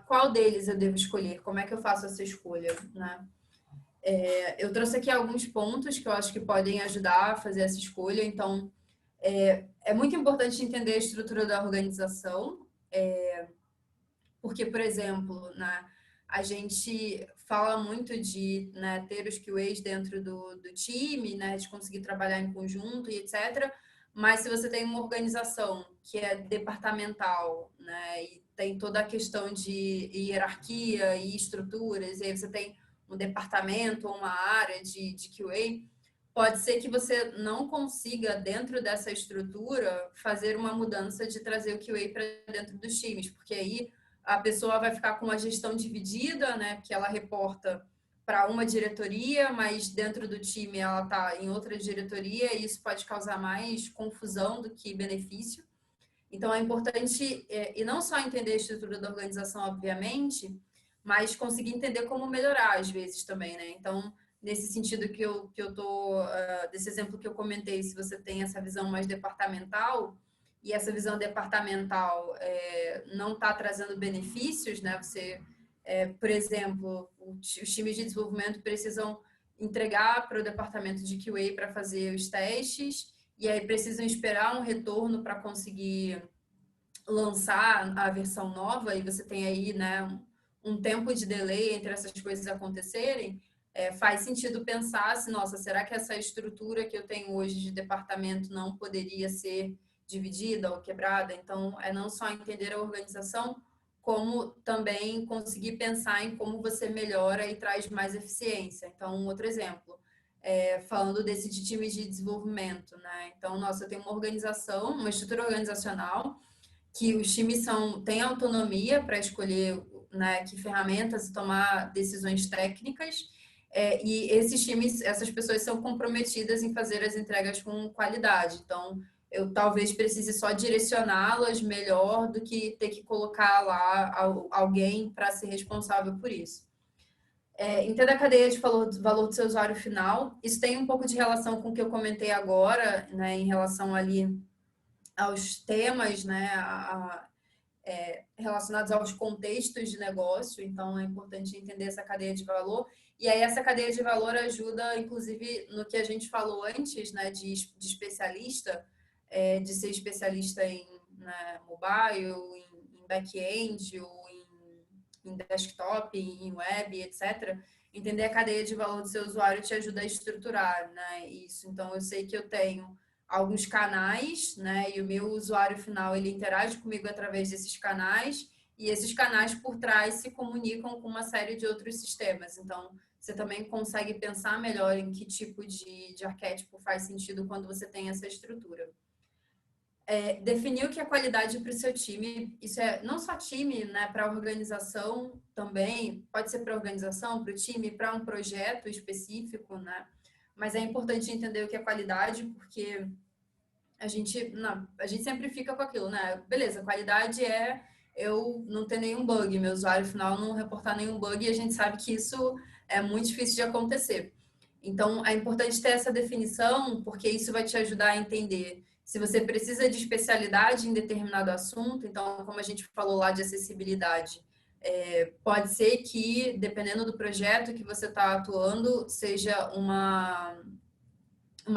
Qual deles eu devo escolher? Como é que eu faço essa escolha, né? Eu trouxe aqui alguns pontos que eu acho que podem ajudar a fazer essa escolha. Então, é muito importante entender a estrutura da organização, porque, por exemplo, né, a gente fala muito de, né, ter os QAs dentro do time, né, de conseguir trabalhar em conjunto e etc. Mas se você tem uma organização que é departamental, né, e tem toda a questão de hierarquia e estruturas, e aí você tem um departamento ou uma área de QA, pode ser que você não consiga, dentro dessa estrutura, fazer uma mudança de trazer o QA para dentro dos times, porque aí a pessoa vai ficar com a gestão dividida, né? Porque ela reporta para uma diretoria, mas dentro do time ela está em outra diretoria e isso pode causar mais confusão do que benefício. Então é importante, e não só entender a estrutura da organização, obviamente, mas conseguir entender como melhorar às vezes também, né? Então, nesse sentido que eu tô, desse exemplo que eu comentei, se você tem essa visão mais departamental, e essa visão departamental não está trazendo benefícios, né? Você, por exemplo, os times de desenvolvimento precisam entregar para o departamento de QA para fazer os testes, e aí precisam esperar um retorno para conseguir lançar a versão nova, e você tem aí, né, um tempo de delay entre essas coisas acontecerem. Faz sentido pensar se, nossa, será que essa estrutura que eu tenho hoje de departamento não poderia ser dividida ou quebrada? Então, não só entender a organização, como também conseguir pensar em como você melhora e traz mais eficiência. Então, um outro exemplo, falando desse de times de desenvolvimento, né? Então, nossa, eu tenho uma organização, uma estrutura organizacional, que os times têm autonomia para escolher, né, que ferramentas e tomar decisões técnicas, e esses times, essas pessoas são comprometidas em fazer as entregas com qualidade. Então, eu talvez precise só direcioná-las melhor do que ter que colocar lá alguém para ser responsável por isso. Entenda a cadeia de valor do seu usuário final. Isso tem um pouco de relação com o que eu comentei agora, né, em relação ali aos temas, né, relacionados aos contextos de negócio. Então, é importante entender essa cadeia de valor. E aí, essa cadeia de valor ajuda, inclusive, no que a gente falou antes, né, de especialista, de ser especialista em, né, mobile, em back-end, ou em desktop, em web, etc. Entender a cadeia de valor do seu usuário te ajuda a estruturar, né, isso. Então, eu sei que eu tenho alguns canais, né? E o meu usuário final, ele interage comigo através desses canais, e esses canais por trás se comunicam com uma série de outros sistemas. Então, você também consegue pensar melhor em que tipo de arquétipo faz sentido quando você tem essa estrutura. Definir o que é qualidade para o seu time, isso é não só time, né? Para a organização também, pode ser para a organização, para o time, para um projeto específico, né? Mas é importante entender o que é qualidade, porque a gente sempre fica com aquilo, né? Beleza, qualidade é eu não ter nenhum bug, meu usuário final não reportar nenhum bug, e a gente sabe que isso é muito difícil de acontecer. Então, é importante ter essa definição, porque isso vai te ajudar a entender se você precisa de especialidade em determinado assunto. Então, como a gente falou lá de acessibilidade, Pode ser que, dependendo do projeto que você está atuando, seja uma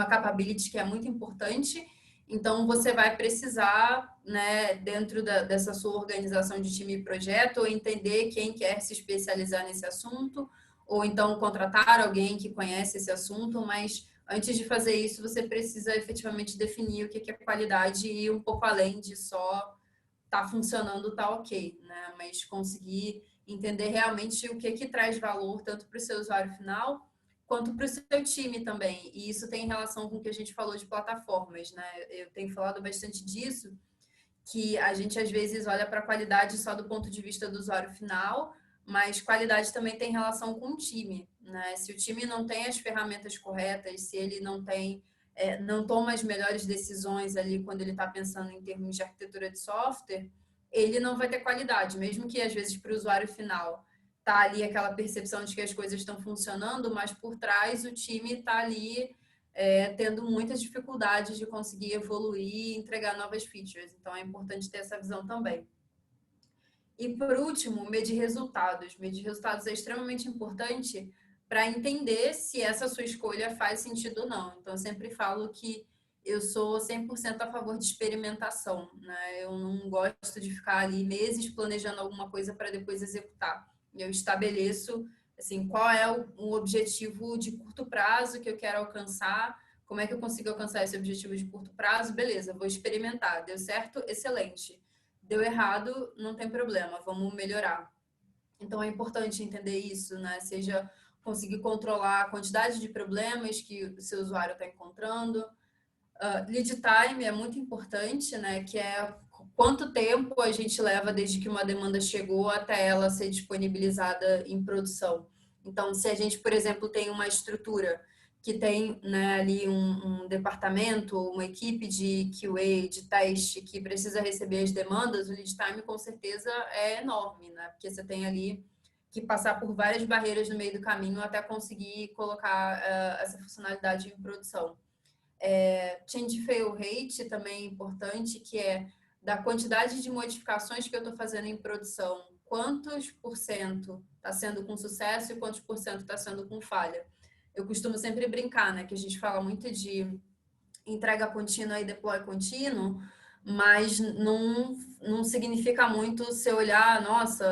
capability que é muito importante. Então, você vai precisar, né, dentro dessa sua organização de time e projeto, entender quem quer se especializar nesse assunto, ou então contratar alguém que conhece esse assunto, mas antes de fazer isso, você precisa efetivamente definir o que é qualidade e ir um pouco além de só tá funcionando, tá ok, né? Mas conseguir entender realmente o que traz valor tanto para o seu usuário final quanto para o seu time também. E isso tem relação com o que a gente falou de plataformas, né? Eu tenho falado bastante disso, que a gente às vezes olha para a qualidade só do ponto de vista do usuário final, mas qualidade também tem relação com o time, né? Se o time não tem as ferramentas corretas, se ele não toma as melhores decisões ali quando ele está pensando em termos de arquitetura de software, ele não vai ter qualidade, mesmo que às vezes para o usuário final tá ali aquela percepção de que as coisas estão funcionando, mas por trás o time está ali tendo muitas dificuldades de conseguir evoluir e entregar novas features. Então, é importante ter essa visão também. E, por último, medir resultados. Medir resultados é extremamente importante para entender se essa sua escolha faz sentido ou não. Então, eu sempre falo que eu sou 100% a favor de experimentação, né? Eu não gosto de ficar ali meses planejando alguma coisa para depois executar. Eu estabeleço assim, qual é o objetivo de curto prazo que eu quero alcançar, como é que eu consigo alcançar esse objetivo de curto prazo, beleza, vou experimentar, deu certo, excelente. Deu errado, não tem problema, vamos melhorar. Então é importante entender isso, né? Seja conseguir controlar a quantidade de problemas que o seu usuário está encontrando. Lead time é muito importante, né? Que é quanto tempo a gente leva desde que uma demanda chegou até ela ser disponibilizada em produção. Então, se a gente, por exemplo, tem uma estrutura que tem, né, ali um departamento, uma equipe de QA, de teste, que precisa receber as demandas, o lead time com certeza é enorme, né? Porque você tem ali que passar por várias barreiras no meio do caminho até conseguir colocar essa funcionalidade em produção. Change fail rate também é importante, que é da quantidade de modificações que eu estou fazendo em produção, quantos por cento está sendo com sucesso e quantos por cento está sendo com falha. Eu costumo sempre brincar, né, que a gente fala muito de entrega contínua e deploy contínuo, mas não significa muito você olhar, nossa,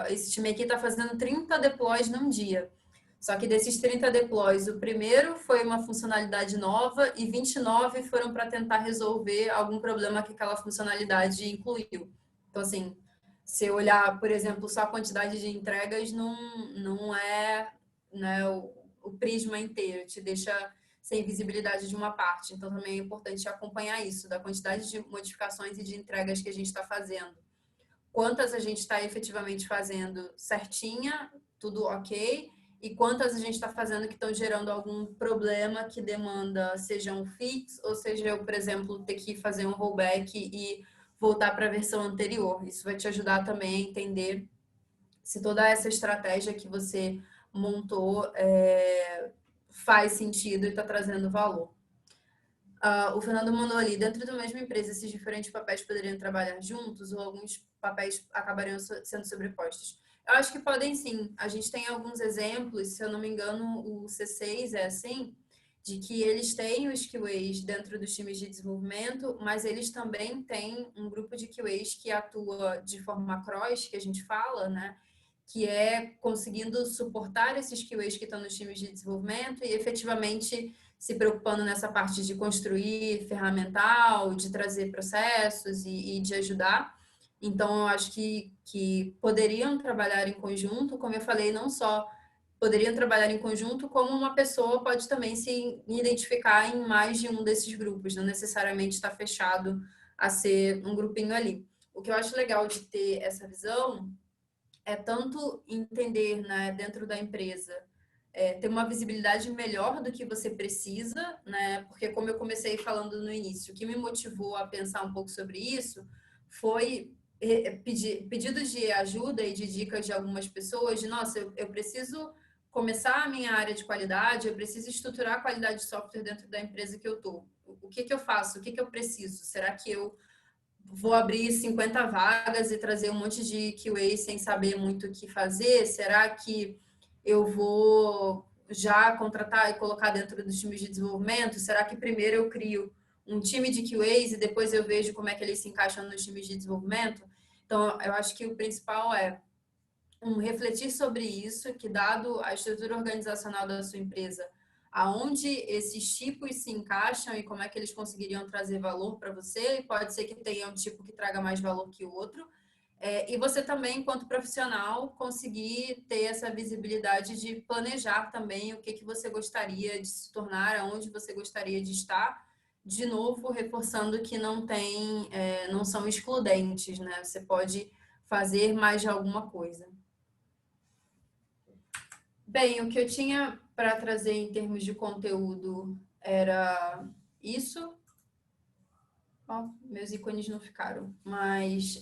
esse time aqui está fazendo 30 deploys num dia. Só que desses 30 deploys, o primeiro foi uma funcionalidade nova e 29 foram para tentar resolver algum problema que aquela funcionalidade incluiu. Então, assim, se olhar, por exemplo, só a quantidade de entregas, não é, né, o prisma inteiro, te deixa sem visibilidade de uma parte. Então, também é importante acompanhar isso, da quantidade de modificações e de entregas que a gente está fazendo. Quantas a gente está efetivamente fazendo certinha, tudo ok, e quantas a gente está fazendo que estão gerando algum problema que demanda, seja um fix, ou seja eu, por exemplo, ter que fazer um rollback e voltar para a versão anterior. Isso vai te ajudar também a entender se toda essa estratégia que você montou faz sentido e está trazendo valor. O Fernando mandou ali, dentro da mesma empresa, esses diferentes papéis poderiam trabalhar juntos ou alguns papéis acabariam sendo sobrepostos? Eu acho que podem sim. A gente tem alguns exemplos, se eu não me engano, o C6 é assim, de que eles têm os QAs dentro dos times de desenvolvimento, mas eles também têm um grupo de QAs que atua de forma cross, que a gente fala, né? Que é conseguindo suportar esses QAs que estão nos times de desenvolvimento e efetivamente se preocupando nessa parte de construir ferramental, de trazer processos e de ajudar. Então, eu acho que poderiam trabalhar em conjunto, como eu falei, não só poderiam trabalhar em conjunto, como uma pessoa pode também se identificar em mais de um desses grupos, não necessariamente está fechado a ser um grupinho ali. O que eu acho legal de ter essa visão é tanto entender, né, dentro da empresa, ter uma visibilidade melhor do que você precisa, né? Porque como eu comecei falando no início, o que me motivou a pensar um pouco sobre isso foi pedidos de ajuda e de dicas de algumas pessoas, de nossa, eu preciso começar a minha área de qualidade, eu preciso estruturar a qualidade de software dentro da empresa que eu estou. O que eu faço? O que eu preciso? Será que eu vou abrir 50 vagas e trazer um monte de QA sem saber muito o que fazer? Será que eu vou já contratar e colocar dentro dos times de desenvolvimento? Será que primeiro eu crio um time de QAs e depois eu vejo como é que eles se encaixam nos times de desenvolvimento? Então, eu acho que o principal é refletir sobre isso, que dado a estrutura organizacional da sua empresa, aonde esses tipos se encaixam e como é que eles conseguiriam trazer valor para você, e pode ser que tenha um tipo que traga mais valor que o outro, e você também, enquanto profissional, conseguir ter essa visibilidade de planejar também o que você gostaria de se tornar, aonde você gostaria de estar, de novo, reforçando que não são excludentes, né? Você pode fazer mais de alguma coisa. Bem, o que eu tinha para trazer em termos de conteúdo era isso. Oh, meus ícones não ficaram, mas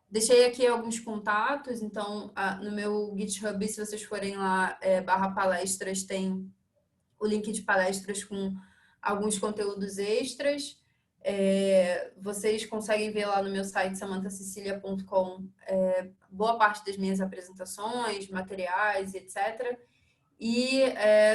deixei aqui alguns contatos. Então, no meu GitHub, se vocês forem lá, /palestras, tem o link de palestras com alguns conteúdos extras. Vocês conseguem ver lá no meu site samanthacecilia.com boa parte das minhas apresentações, materiais, etc. E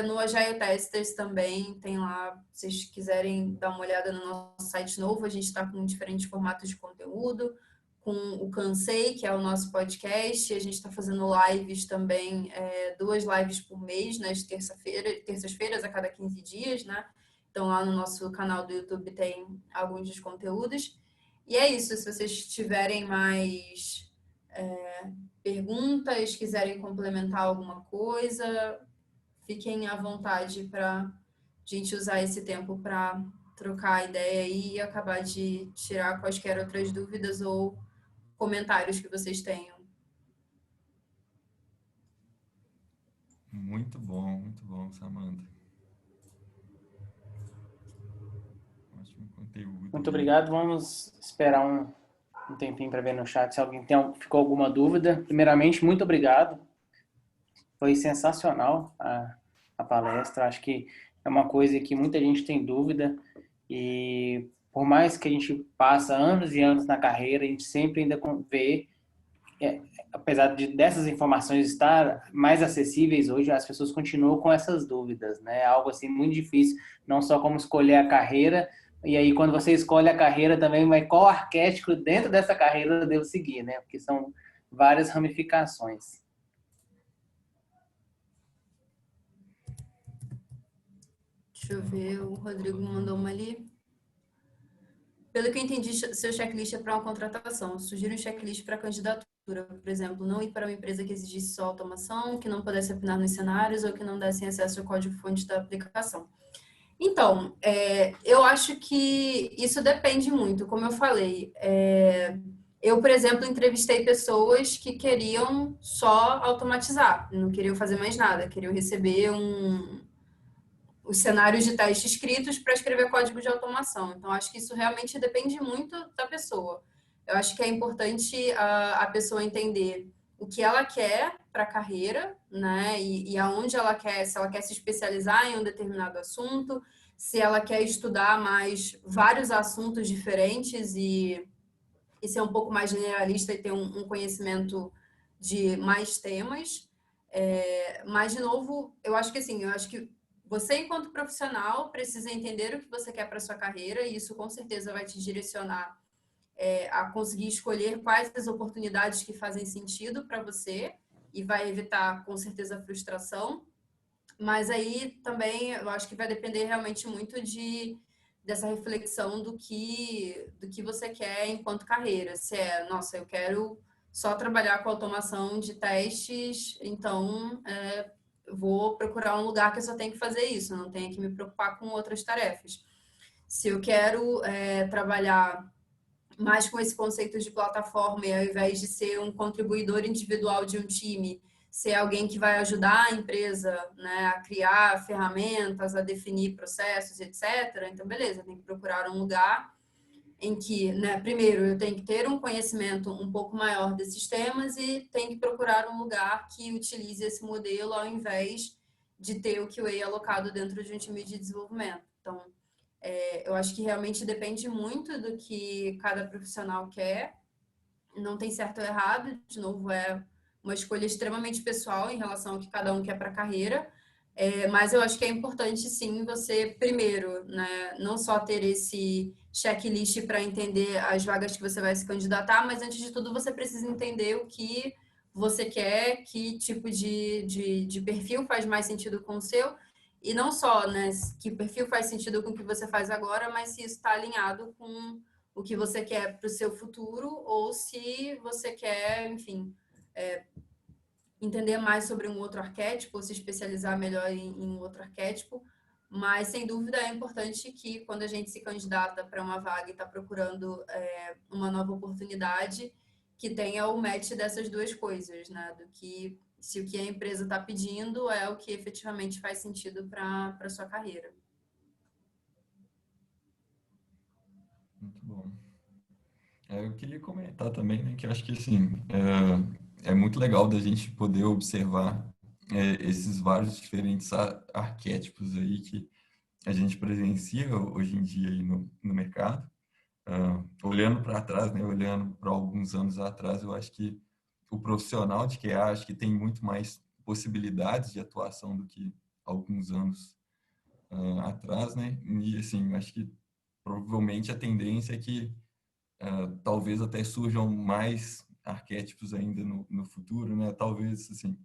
no Agile Testers também tem lá, se vocês quiserem dar uma olhada no nosso site novo, a gente está com diferentes formatos de conteúdo, com o Cansei, que é o nosso podcast, e a gente está fazendo lives também, 2 lives por mês, nas terças-feiras, a cada 15 dias, né? Então lá no nosso canal do YouTube tem alguns dos conteúdos. E é isso, se vocês tiverem mais perguntas, quiserem complementar alguma coisa, fiquem à vontade para a gente usar esse tempo para trocar ideia e acabar de tirar quaisquer outras dúvidas ou comentários que vocês tenham.
Muito bom, Samantha. Ótimo conteúdo.
Muito obrigado. Vamos esperar um tempinho para ver no chat se alguém ficou alguma dúvida. Primeiramente, muito obrigado. Foi sensacional a palestra. Acho que é uma coisa que muita gente tem dúvida e por mais que a gente passa anos e anos na carreira, a gente sempre ainda vê, apesar dessas informações estar mais acessíveis hoje, as pessoas continuam com essas dúvidas, né? É algo assim muito difícil, não só como escolher a carreira, e aí quando você escolhe a carreira também, mas qual arquétipo dentro dessa carreira eu devo seguir, né? Porque são várias ramificações.
Deixa eu ver, o Rodrigo mandou uma ali. Pelo que eu entendi, seu checklist é para uma contratação. Sugiro um checklist para candidatura. Por exemplo, não ir para uma empresa que exigisse só automação, que não pudesse opinar nos cenários ou que não desse acesso ao código-fonte da aplicação. Então, eu acho que isso depende muito. Como eu falei, eu, por exemplo, entrevistei pessoas que queriam só automatizar, não queriam fazer mais nada, queriam receber os cenários de teste escritos para escrever código de automação. Então, acho que isso realmente depende muito da pessoa. Eu acho que é importante a pessoa entender o que ela quer para a carreira, né? E aonde ela quer, se ela quer se especializar em um determinado assunto, se ela quer estudar mais vários assuntos diferentes e ser um pouco mais generalista e ter um conhecimento de mais temas. Mas, de novo, eu acho que você, enquanto profissional, precisa entender o que você quer para sua carreira e isso, com certeza, vai te direcionar a conseguir escolher quais as oportunidades que fazem sentido para você e vai evitar, com certeza, a frustração. Mas aí também eu acho que vai depender realmente muito dessa reflexão do que você quer enquanto carreira. Se nossa, eu quero só trabalhar com automação de testes, então vou procurar um lugar que eu só tenho que fazer isso, não tenho que me preocupar com outras tarefas. Se eu quero trabalhar mais com esse conceito de plataforma e ao invés de ser um contribuidor individual de um time, ser alguém que vai ajudar a empresa, né, a criar ferramentas, a definir processos, etc. Então, beleza, tem que procurar um lugar em que, né, primeiro, eu tenho que ter um conhecimento um pouco maior desses temas e tenho que procurar um lugar que utilize esse modelo ao invés de ter o QA alocado dentro de um time de desenvolvimento. Então, Eu acho que realmente depende muito do que cada profissional quer. Não tem certo ou errado, de novo, é uma escolha extremamente pessoal em relação ao que cada um quer para a carreira. Mas eu acho que é importante, sim, você, primeiro, né, não só ter esse checklist para entender as vagas que você vai se candidatar, mas antes de tudo você precisa entender o que você quer, que tipo de perfil faz mais sentido com o seu, e não só, né, que perfil faz sentido com o que você faz agora, mas se isso está alinhado com o que você quer para o seu futuro, ou se você quer, enfim, entender mais sobre um outro arquétipo, ou se especializar melhor em outro arquétipo. Mas, sem dúvida, é importante que quando a gente se candidata para uma vaga e está procurando uma nova oportunidade, que tenha o match dessas duas coisas, né? Do que se o que a empresa está pedindo é o que efetivamente faz sentido para a sua carreira.
Muito bom. Eu queria comentar também, né, que eu acho que assim, é muito legal da gente poder observar esses vários diferentes arquétipos aí que a gente presencia hoje em dia aí no mercado. Olhando para trás, né, olhando para alguns anos atrás, eu acho que o profissional de QA acho que tem muito mais possibilidades de atuação do que alguns anos atrás, né? E assim, acho que provavelmente a tendência é que talvez até surjam mais arquétipos ainda no futuro, né? Talvez, assim,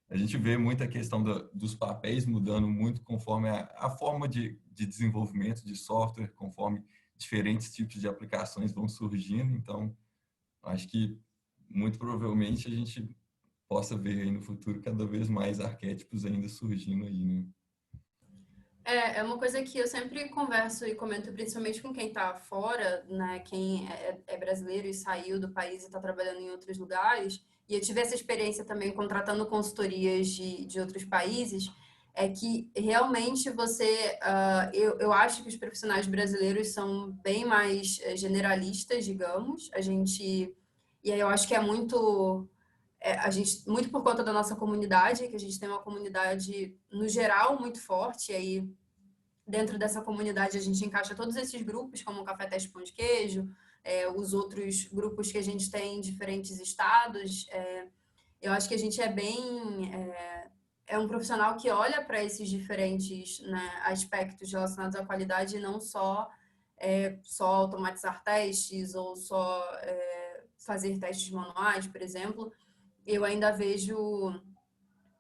a gente vê muita questão dos papéis mudando muito conforme a forma de desenvolvimento de software, conforme diferentes tipos de aplicações vão surgindo. Então, acho que muito provavelmente a gente possa ver aí no futuro cada vez mais arquétipos ainda surgindo aí, né?
É uma coisa que eu sempre converso e comento, principalmente com quem está fora, né? Quem é brasileiro e saiu do país e está trabalhando em outros lugares. E eu tive essa experiência também contratando consultorias de outros países. É que realmente eu acho que os profissionais brasileiros são bem mais generalistas, digamos. E aí eu acho que é muito a gente, muito por conta da nossa comunidade, que a gente tem uma comunidade, no geral, muito forte, e aí dentro dessa comunidade a gente encaixa todos esses grupos, como o Café Teste Pão de Queijo, os outros grupos que a gente tem em diferentes estados. Eu acho que a gente é um profissional que olha para esses diferentes, né, aspectos relacionados à qualidade e não só automatizar testes ou só fazer testes manuais, por exemplo. Eu ainda vejo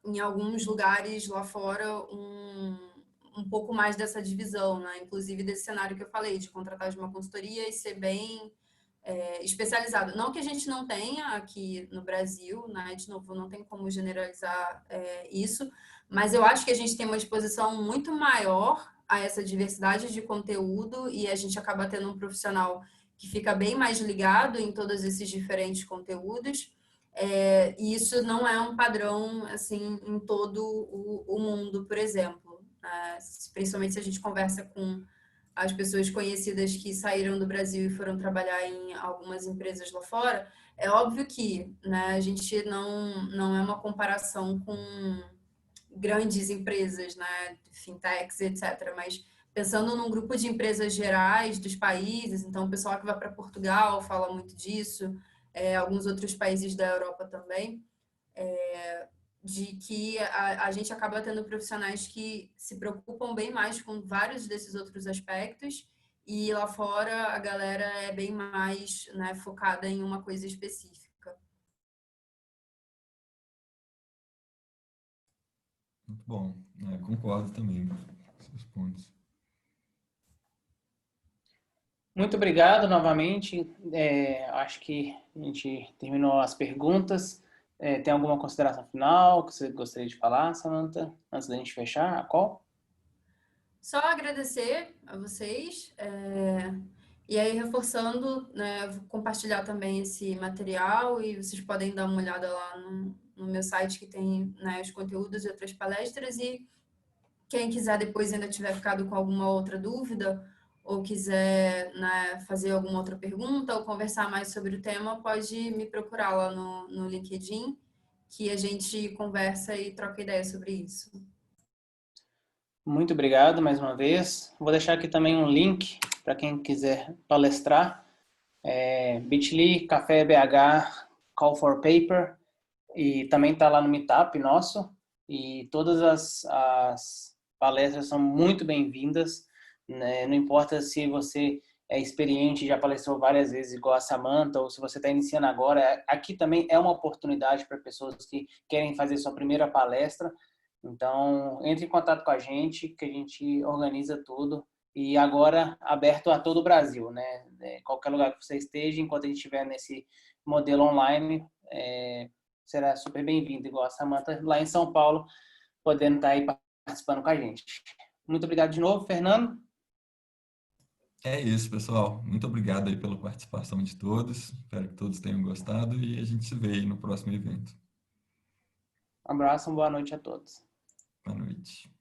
em alguns lugares lá fora um pouco mais dessa divisão, né? Inclusive desse cenário que eu falei, de contratar de uma consultoria e ser bem especializado. Não que a gente não tenha aqui no Brasil, né? De novo, não tem como generalizar isso, mas eu acho que a gente tem uma exposição muito maior a essa diversidade de conteúdo e a gente acaba tendo um profissional que fica bem mais ligado em todos esses diferentes conteúdos. E isso não é um padrão assim em todo o mundo, por exemplo. Principalmente se a gente conversa com as pessoas conhecidas que saíram do Brasil e foram trabalhar em algumas empresas lá fora, é óbvio que, né, a gente não é uma comparação com grandes empresas, né, fintechs, etc. Mas pensando num grupo de empresas gerais dos países, então o pessoal que vai para Portugal fala muito disso, alguns outros países da Europa também, de que a gente acaba tendo profissionais que se preocupam bem mais com vários desses outros aspectos e lá fora a galera é bem mais, né, focada em uma coisa específica.
Muito bom. Concordo também com seus pontos.
Muito obrigado novamente. Acho que a gente terminou as perguntas. Tem alguma consideração final que você gostaria de falar, Samantha, antes da gente fechar a call?
Só agradecer a vocês. E aí, reforçando, né, vou compartilhar também esse material e vocês podem dar uma olhada lá no meu site que tem, né, os conteúdos e outras palestras. E quem quiser depois ainda tiver ficado com alguma outra dúvida ou quiser, né, fazer alguma outra pergunta ou conversar mais sobre o tema, pode me procurar lá no LinkedIn, que a gente conversa e troca ideia sobre isso.
Muito obrigado mais uma vez. Vou deixar aqui também um link para quem quiser palestrar. bit.ly, Café BH, Call for Paper. E também está lá no Meetup nosso. E todas as palestras são muito bem-vindas, né? Não importa se você é experiente, já palestrou várias vezes, igual a Samantha, ou se você está iniciando agora. Aqui também é uma oportunidade para pessoas que querem fazer sua primeira palestra. Então, entre em contato com a gente, que a gente organiza tudo. E agora, aberto a todo o Brasil, né? Qualquer lugar que você esteja, enquanto a gente estiver nesse modelo online, será super bem-vindo, igual a Samantha, lá em São Paulo, podendo estar aí participando com a gente. Muito obrigado de novo, Fernando.
É isso, pessoal. Muito obrigado aí pela participação de todos. Espero que todos tenham gostado e a gente se vê aí no próximo evento.
Um abraço, uma boa noite a todos.
Boa noite.